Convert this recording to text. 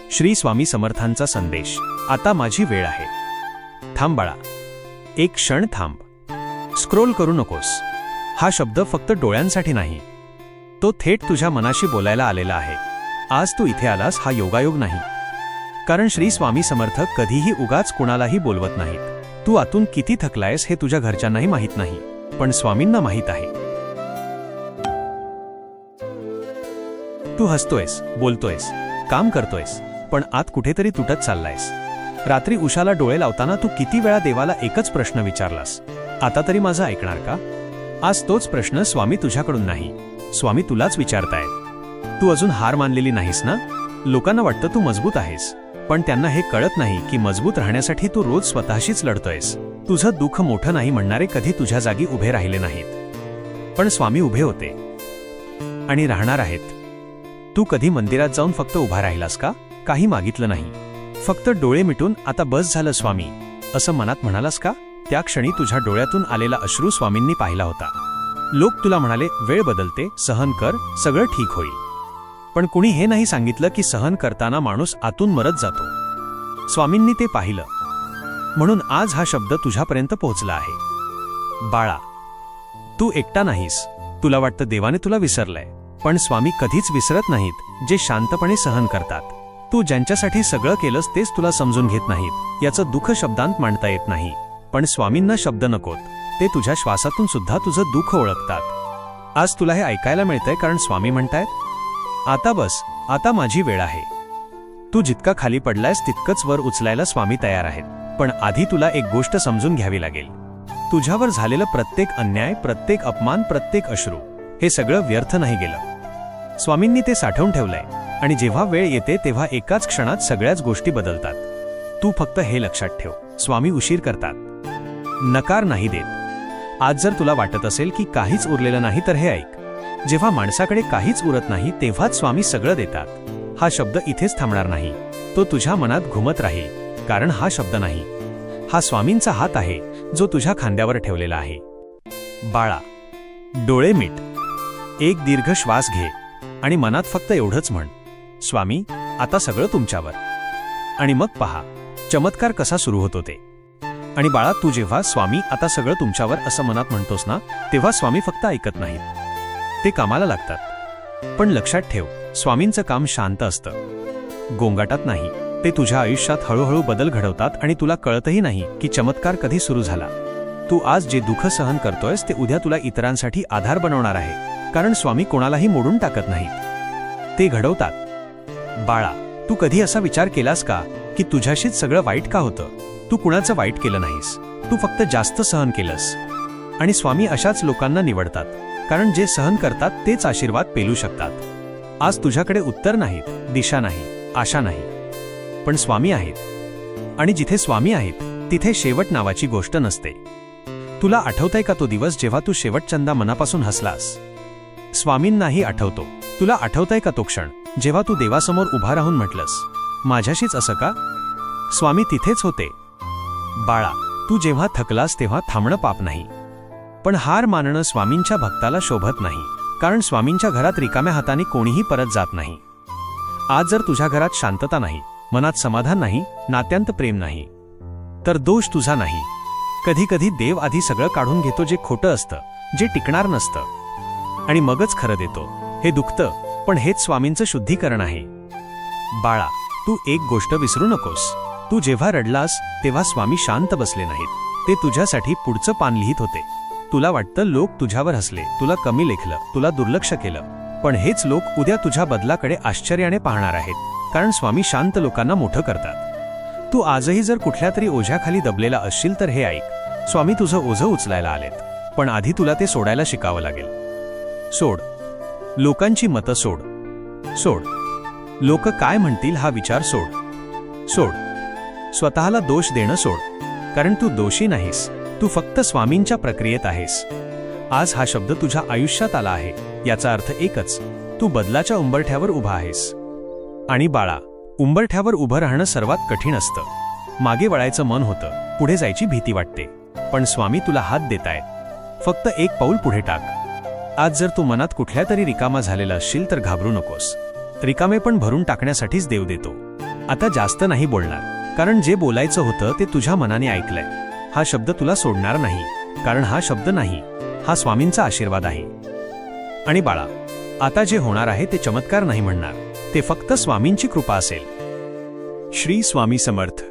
श्री स्वामी समर्थांचा संदेश. आता माझी वेळ आहे. थांब बाळा, एक क्षण थांब. स्क्रोल करू नकोस. हा शब्द फक्त डोळ्यांसाठी नाही, तो थेट तुझ्या मनाशी बोलायला आलेला आहे. आज तू इथे आलास हा योगायोग नाही, कारण श्री स्वामी समर्थ कधीही उगाच कुणालाही बोलवत नाहीत. तू आतून किती थकलायस हे तुझ्या घरच्यांनाही माहीत नाही, पण स्वामींना माहीत आहे. तू हसतोयस, बोलतोयस, काम करतोयस, पण आत कुठेतरी तुटत चाललायस. रात्री उशाला डोळे लावताना तू किती वेळा देवाला एकच प्रश्न विचारलास, आता तरी माझं ऐकणार का? आज तोच प्रश्न स्वामी तुझ्याकडून नाही, स्वामी तुलाच विचारतायत. तू अजून हार मानलेली नाहीस ना? लोकांना वाटतं तू मजबूत आहेस, पण त्यांना हे कळत नाही की मजबूत राहण्यासाठी तू रोज स्वतःशीच लढतोयस. तुझं दुःख मोठं नाही म्हणणारे कधी तुझ्या जागी उभे राहिले नाहीत, पण स्वामी उभे होते आणि राहणार आहेत. तू कधी मंदिरात जाऊन फक्त उभा राहिलास का? काही मागितलं नाही, फक्त डोळे मिटून आता बस झालं स्वामी असं मनात म्हणालास का? त्या क्षणी तुझ्या डोळ्यातून आलेला अश्रू स्वामींनी पाहिला होता. लोक तुला म्हणाले, वेळ बदलते, सहन कर, सगळं ठीक होईल. पण कुणी हे नाही सांगितलं की सहन करताना माणूस आतून मरत जातो. स्वामींनी ते पाहिलं, म्हणून आज हा शब्द तुझ्यापर्यंत पोहोचला आहे. बाळा, तू एकटा नाहीस. तुला वाटतं देवाने तुला विसरलंय, पण स्वामी कधीच विसरत नाहीत जे शांतपणे सहन करतात. तू ज्यांच्यासाठी सगळं केलंस तेच तुला समजून घेत नाहीत, याचं दुःख शब्दांत मांडता येत नाही. पण स्वामींना शब्द नकोत, ते तुझ्या श्वासातून सुद्धा तुझं दुःख ओळखतात. आज तुला हे ऐकायला मिळतंय कारण स्वामी म्हणतायत, आता बस, आता माझी वेळ आहे. तू जितका खाली पडलायस तितकंच वर उचलायला स्वामी तयार आहेत. पण आधी तुला एक गोष्ट समजून घ्यावी लागेल. तुझ्यावर झालेलं प्रत्येक अन्याय, प्रत्येक अपमान, प्रत्येक अश्रू, हे सगळं व्यर्थ नाही गेलं. स्वामींनी ते साठवून ठेवलंय, आणि जेव्हा वेळ येते तेव्हा एकाच क्षणात सगळ्याच गोष्टी बदलतात. तू फक्त हे लक्षात ठेव, स्वामी उशीर करतात, नकार नाही देत. आज जर तुला वाटत असेल की काहीच उरलेलं नाही तर हे ऐक. जेव्हा माणसाकडे काहीच उरत नाही तेव्हाच स्वामी सगळं देतात. हा शब्द इथेच थांबणार नाही, तो तुझ्या मनात घुमत राहील. कारण हा शब्द नाही, हा स्वामींचा हात आहे जो तुझ्या खांद्यावर ठेवलेला आहे. बाळा, डोळे मिट, एक दीर्घ श्वास घे आणि मनात फक्त एवढंच म्हण, स्वामी आता सगळं तुमच्यावर. आणि मग पहा चमत्कार कसा सुरू होतो ते. आणि बाळा, तू जेव्हा स्वामी आता सगळं तुमच्यावर असं मनात म्हणतोस ना, तेव्हा स्वामी फक्त ऐकत नाहीत, ते कामाला लागतात. पण लक्षात ठेव, स्वामींचं काम शांत असतं, गोंगाटात नाही. ते तुझ्या आयुष्यात हळूहळू बदल घडवतात आणि तुला कळतही नाही की चमत्कार कधी सुरू झाला. तू आज जे दुःख सहन करतोयस ते उद्या तुला इतरांसाठी आधार बनवणार आहे, कारण स्वामी कोणालाही मोडून टाकत नाहीत, ते घडवतात. बाळा, तू कधी असा विचार केलास का की तुझ्याशीच सगळं वाईट का होतं? तू कुणाचं वाईट केलं नाहीस, तू फक्त जास्त सहन केलंस. आणि स्वामी अशाच लोकांना निवडतात, कारण जे सहन करतात तेच आशीर्वाद पेलू शकतात. आज तुझ्याकडे उत्तर नाहीत, दिशा नाही, आशा नाही, पण स्वामी आहेत. आणि जिथे स्वामी आहेत तिथे शेवट नावाची गोष्ट नसते. तुला आठवतंय का तो दिवस जेव्हा तू शेवटच्यांदा मनापासून हसलास? स्वामींनाही आठवतो. तुला आठवतंय का तो क्षण जेव्हा तू देवासमोर उभा राहून म्हटलंस, माझ्याशीच असं का? स्वामी तिथेच होते. बाळा, तू जेव्हा थकलास तेव्हा थांबणं पाप नाही, पण हार मानणं स्वामींच्या भक्ताला शोभत नाही. कारण स्वामींच्या घरात रिकाम्या हाताने कोणीही परत जात नाही. आज जर तुझ्या घरात शांतता नाही, मनात समाधान नाही, नात्यांत प्रेम नाही, तर दोष तुझा नाही. कधी कधी देव आधी सगळं काढून घेतो जे खोटं असतं, जे टिकणार नसतं, आणि मगच खरं देतो. हे दुखतं, पण हेच स्वामींचं शुद्धीकरण आहे. बाळा, तू एक गोष्ट विसरू नकोस, तू जेव्हा रडलास तेव्हा स्वामी शांत बसले नाहीत, ते तुझ्यासाठी पुढचं पान लिहित होते. तुला वाटतं लोक तुझ्यावर हसले, तुला कमी लेखलं, तुला दुर्लक्ष केलं, पण हेच लोक उद्या तुझ्या बदलाकडे आश्चर्याने पाहणार आहेत, कारण स्वामी शांत लोकांना मोठं करतात. तू आजही जर कुठल्या तरी ओझ्याखाली दबलेला असशील तर हे ऐक, स्वामी तुझं ओझं उचलायला आलेत, पण आधी तुला ते सोडायला शिकावं लागेल. सोड लोकांची मतं, सोड लोक काय म्हणतील हा विचार, सोड स्वतःला दोष देणं सोड, कारण तू दोषी नाहीस, तू फक्त स्वामींच्या प्रक्रियेत आहेस. आज हा शब्द तुझ्या आयुष्यात आला आहे, याचा अर्थ एकच, तू बदलाच्या उंबरठ्यावर उभा आहेस. आणि बाळा, उंबरठ्यावर उभं राहणं सर्वात कठीण असतं. मागे वळायचं मन होतं, पुढे जायची भीती वाटते, पण स्वामी तुला हात देतायत. फक्त एक पाऊल पुढे टाक. आज जर तू मनात कुठल्या तरी रिकामा झालेला असशील तर घाबरू नकोस. रिकामे पण भरून टाकण्यासाठीच देव देतो. आता जास्त नाही बोलणार, कारण जे बोलायचं होतं ते तुझ्या मनाने ऐकलंय. हा शब्द तुला सोडणार नाही, कारण हा शब्द नाही, हा स्वामींचा आशीर्वाद आहे. आणि बाळा, आता जे होणार आहे ते चमत्कार नाही म्हणणार, ते फक्त स्वामींची कृपा असेल. श्री स्वामी समर्थ.